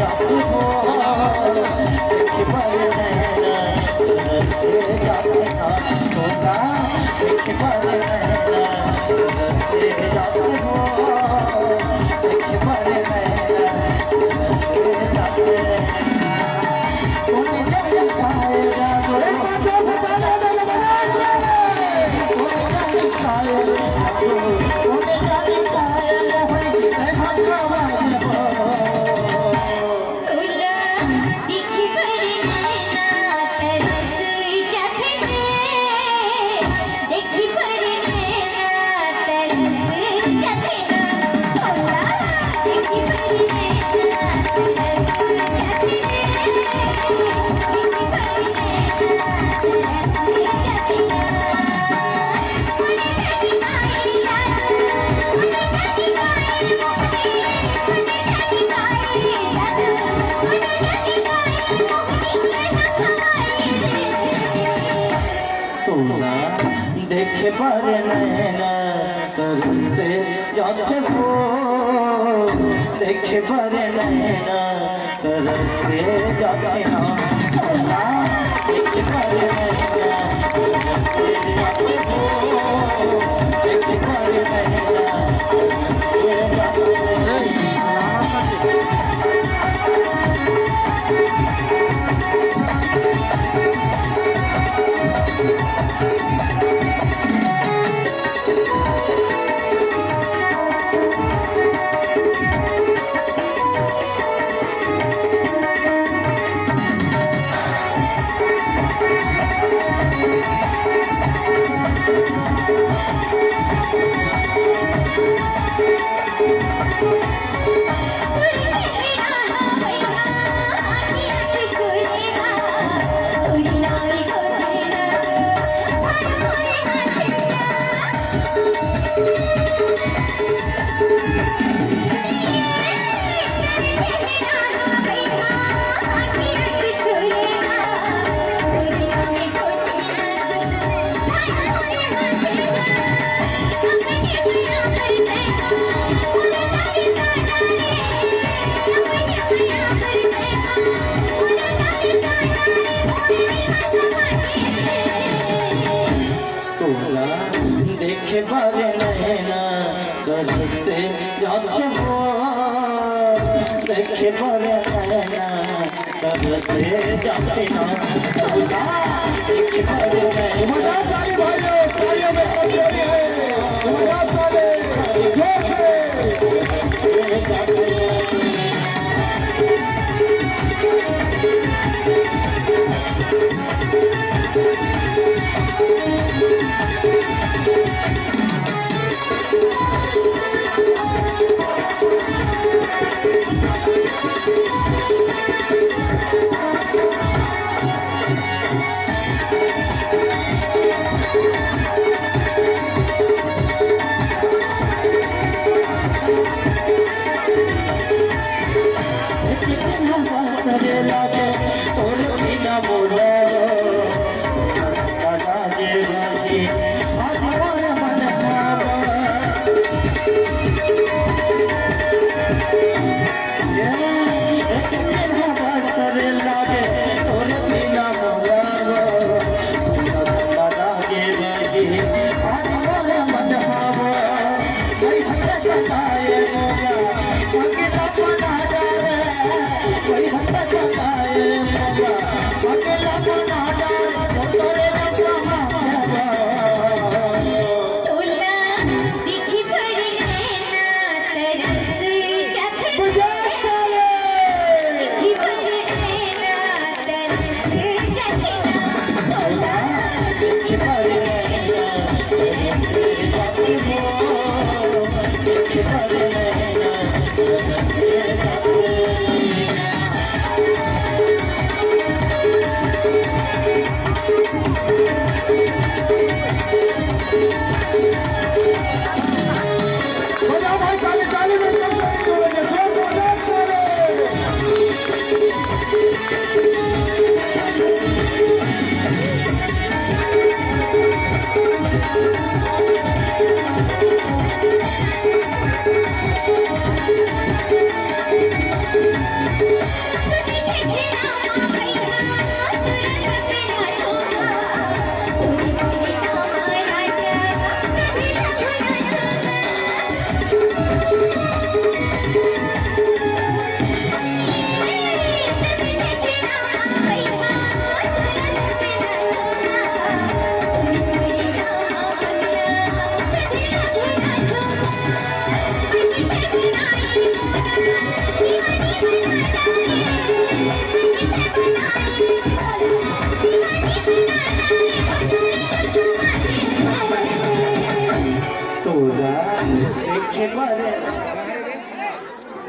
जाते हो देख पर नैना तरसे जाते हो तोता देख पर नैना तरसे जाते हो देख पर नैना तरसे जाते तूने क्या छाया गोरे बातों से जाने तूने क्या छाया तूने क्या छाया होई देखे पर नैना तरसे जाते हो देखे पर नैना तरसे जाते हो देखे पर नैना तरसे जाते हो देखे पर नैना तरसे जाते देखे पर नैना तरसे जाते हो देखे पर नैना तरसे जाते हो देखे पर बल